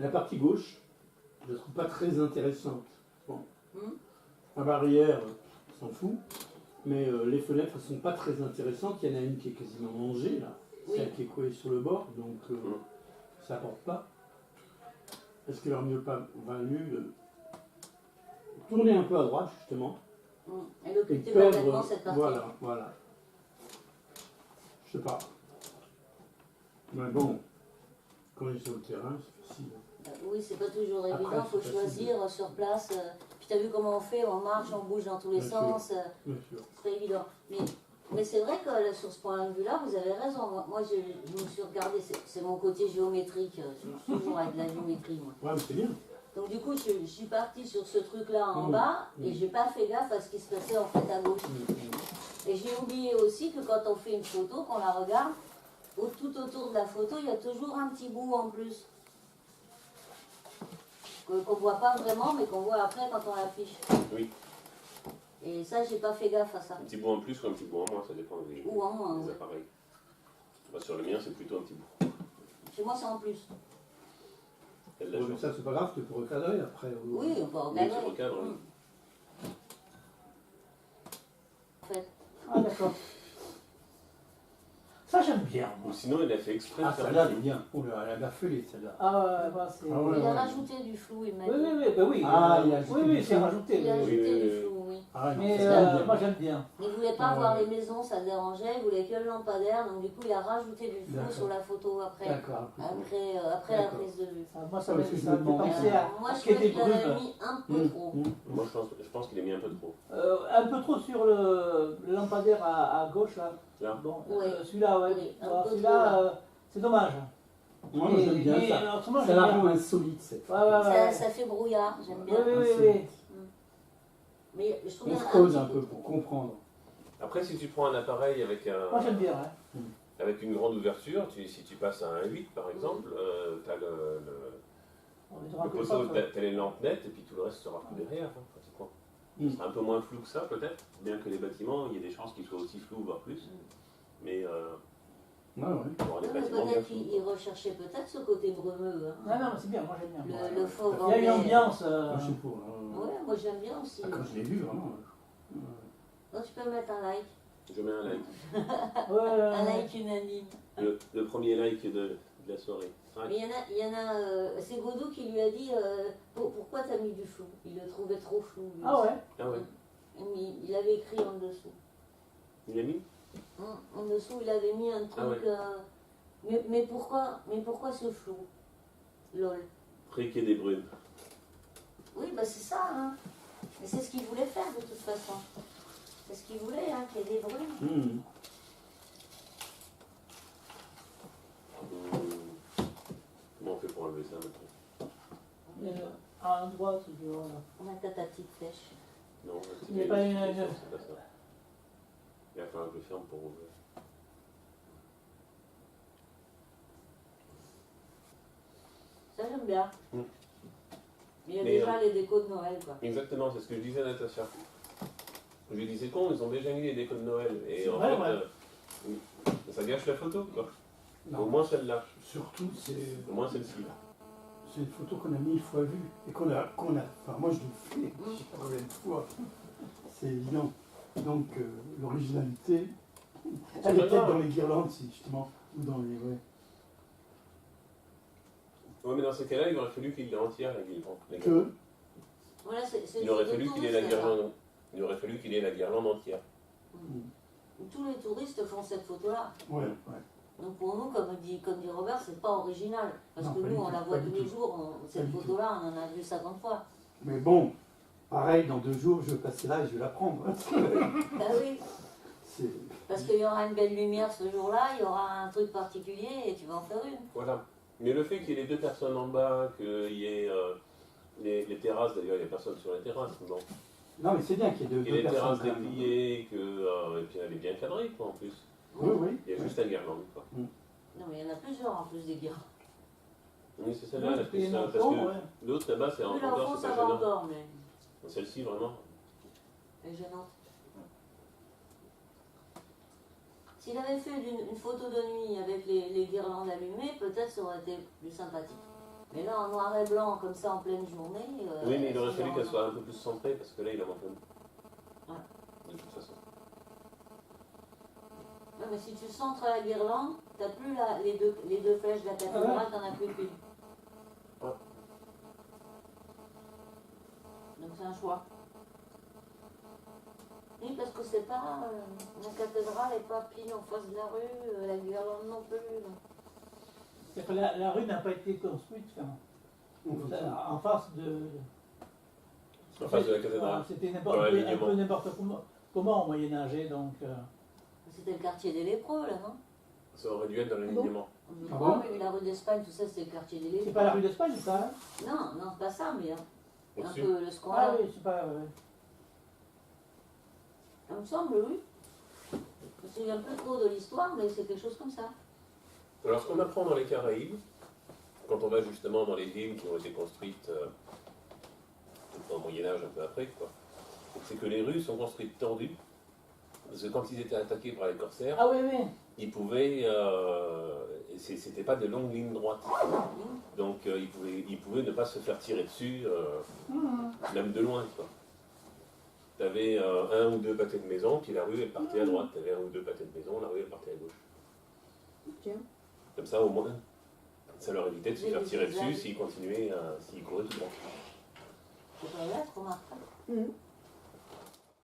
La partie gauche, je ne la trouve pas très intéressante. Bon. La barrière, on s'en fout. Mais les fenêtres ne sont pas très intéressantes. Il y en a une qui est quasiment rangée, là. Oui. Celle qui est collée sur le bord, donc ça n'apporte pas. Est-ce qu'il aurait mieux pas valu tourner un peu à droite, justement, Et et l'occulter complètement perdre... cette partie. Voilà. Je sais pas. Mais bon, quand on est sur le terrain, c'est facile. Oui, c'est pas toujours Après, évident, il faut c'est facile. choisir sur place. Puis tu as vu comment on fait, on marche, on bouge dans tous les Bien sens. Bien sûr. C'est pas évident. Mais c'est vrai que là, sur ce point de vue-là, vous avez raison. Moi, je me suis regardé, c'est mon côté géométrique. Je suis toujours avec de la géométrie, moi. Ouais, mais c'est bien. Donc du coup, je suis partie sur ce truc-là en bas et j'ai pas fait gaffe à ce qui se passait en fait à gauche. Et j'ai oublié aussi que quand on fait une photo, qu'on la regarde, tout autour de la photo, il y a toujours un petit bout en plus. Qu'on voit pas vraiment, mais qu'on voit après quand on l'affiche. Oui. Et ça, j'ai pas fait gaffe à ça. Un petit bout en plus ou un petit bout en moins, ça dépend des, Ou en moins, des oui. appareils. Bah, sur le mien, c'est plutôt un petit bout. Chez moi, c'est en plus. Il y a de la Ouais, mais chance. ça, c'est pas grave, tu peux recadrer après. Oui, on peut Oui, regarder. tu recadres, oui. En fait. Ah, d'accord. Ça, j'aime bien, Ou moi. sinon, il a fait exprès Ah, de faire celle-là, du elle est bien. Oh là, elle a baffelé, celle-là. Ah, ouais, bah, c'est. Ah ouais, Il a ouais. rajouté du flou, il m'a Oui, dit. oui, oui, bah oui. Ah, il a ajouté oui, du oui, c'est flou. rajouté. Il a Mais, ajouté oui, du oui. flou, oui. Ah, non, mais, c'est bien. moi, j'aime bien. Il ne voulait pas Ah, voir ouais. les maisons, ça le dérangeait, il voulait que le lampadaire, donc du coup il a rajouté du flou D'accord. sur la photo après, D'accord. après la D'accord. prise de vue. Ah, moi, ça Ouais, me parce que je ça me me fait demandais. penser à Moi je ce qui trouvais était qu'il avait brume. mis un peu trop. Moi, je pense qu'il a mis un peu trop. Un peu trop sur le lampadaire à gauche, là. Là. Bon, Oui. celui-là, ouais. Oui, un Bon, peu celui-là, trop, c'est dommage. Moi, j'aime bien mais, ça. autrement, Ça j'aime la bien. rend insolite, cette Ouais, ouais, Ça, ouais. ça fait brouillard, j'aime Oui, bien. oui, oui, oui. Mais je trouve On qu'il y se en a creuse petit un peu pour comprendre. Après, si tu prends un appareil avec, Moi, j'aime bien, hein. avec une grande ouverture, si tu passes à un 8 par exemple, tu as On les aura le que poteau, ça, tu as les lampes nettes et puis tout le reste sera tout derrière, hein, pratiquement. Ce sera un peu moins flou que ça peut-être, bien que les bâtiments, il y ait des chances qu'ils soient aussi flous, voire plus. Mais Ouais, ouais. il y aura des Non, mais bâtiments bien peut-être flous. qu'il recherchait peut-être ce côté brumeux. Hein. Non, non, mais c'est bien, moi, j'aime bien. Le faux Il y a une vent. ambiance. Moi, je suis pour. Hein. Ouais, moi j'aime bien aussi. Ah, quand je l'ai vu, vraiment. Donc tu peux mettre un like. Je mets un like. Un like unanime. Le premier like de la soirée. Ouais. Mais il y en a c'est Godot qui lui a dit pourquoi t'as mis du flou. Il le trouvait trop flou. lui. Ah ouais. Ah ouais. Il avait écrit en dessous. Il a mis En dessous, il avait mis un truc. Ah ouais. Mais pourquoi ce flou? Lol. Après qu'il y ait des brumes. Oui, bah c'est ça. Hein. Mais c'est ce qu'il voulait faire de toute façon. C'est ce qu'il voulait, hein, qu'il y ait des brumes. Comment on fait pour enlever ça maintenant? À endroit, toujours. On a ta petite flèche. Non, Il n'y a pas une. c'est pas ça. Il va falloir que je le ferme pour ouvrir. Ça, j'aime bien. Mm. Il y a Mais, déjà les décos de Noël, quoi. Exactement, c'est ce que je disais à Natacha. Je lui disais con, ils ont déjà mis les décos de Noël. Et C'est en vrai, fait, ouais. ça gâche la photo, quoi. Non. Au moins celle-là, Surtout, c'est au moins celle-ci. une photo qu'on a 1000 fois vue. Et enfin, moi, je l'ai fait combien de fois. C'est évident. Donc, l'originalité, elle est peut-être dans les guirlandes, si, justement. Ou dans les. Ouais. Ouais, mais dans ces cas-là, il aurait fallu qu'il l'ait entière, la guirlande. Que. Voilà, c'est Il aurait une fallu photo qu'il ait la touriste, guirlande. Il aurait fallu qu'il ait la guirlande entière. là. Tous les touristes font cette photo-là. Ouais, ouais. Donc pour nous, comme dit Robert, c'est pas original. Parce Non, que pas nous, du on tout, la pas voit du tous les tout. jours. Cette du photo-là, on en a vu 50 fois. Mais bon, pareil, dans 2 jours, je vais passer là et je vais la prendre. Bah oui, C'est. parce qu'il y aura une belle lumière ce jour-là, il y aura un truc particulier et tu vas en faire une. Voilà. Mais le fait qu'il y ait les 2 personnes en bas, qu'il y ait les terrasses, d'ailleurs, il n'y a personne sur les terrasses. Bon. Non, mais c'est bien qu'il y ait deux Il y a les personnes. terrasses quand même. dépliées, et puis elle est bien cadrée, quoi, en plus. Oui, oui. Il y a juste la guirlande, quoi. Non, mais il y en a plusieurs en plus des guirlandes. Oui, c'est celle-là, la plus Et simple, dans parce le fond, que ouais. l'autre là-bas, c'est en Plus là au hauteur, fond, c'est ça pas va gênant. encore, mais Celle-ci, vraiment. elle est gênante. S'il avait fait une photo de nuit avec les guirlandes allumées, peut-être ça aurait été plus sympathique. Mais là, en noir et blanc, comme ça, en pleine journée. Oui, mais il aurait c'est fallu qu'elle genre- soit un peu plus centrée parce que là, il en manque une. Ouais. De toute façon. Ouais, mais si tu centres la guirlande, t'as plus les deux flèches de la cathédrale, t'en as plus qu'une. Ouais. Donc c'est un choix. Oui, parce que c'est pas. La cathédrale n'est pas pile en face de la rue, la guirlande non plus. Donc. C'est que la rue n'a pas été construite en face de. En face de la cathédrale. Voilà, c'était Dans l'alignement. un peu n'importe comment au Moyen-Âge, donc. C'était le quartier des lépreux, là, non? Ça aurait dû être dans l'alignement. Ah bon La rue d'Espagne, tout ça, c'était le quartier des lépreux. C'est pas la rue d'Espagne, ça, hein? Non, non, c'est pas ça, mais un Au-dessus. peu le square. Ah oui, c'est pas. Il me semble, oui. Je me souviens plus trop de l'histoire, mais c'est quelque chose comme ça. Alors, ce qu'on apprend dans les Caraïbes, quand on va justement dans les villes qui ont été construites au Moyen-Âge, un peu après, quoi, c'est que les rues sont construites tendues. Parce que quand ils étaient attaqués par les corsaires, Ah oui, oui. ils pouvaient. C'était pas de longues lignes droites. Donc, ils pouvaient ne pas se faire tirer dessus, même de loin, quoi. Tu avais un ou deux pâtés de maison, puis la rue elle partait à droite. Tu avais un ou deux pâtés de maison, la rue elle partait à gauche. Tiens. Comme ça, au moins, ça leur évitait de se Des faire tirer dessus visages. s'ils continuaient, s'ils couraient tout droit. C'est pas vrai, remarque.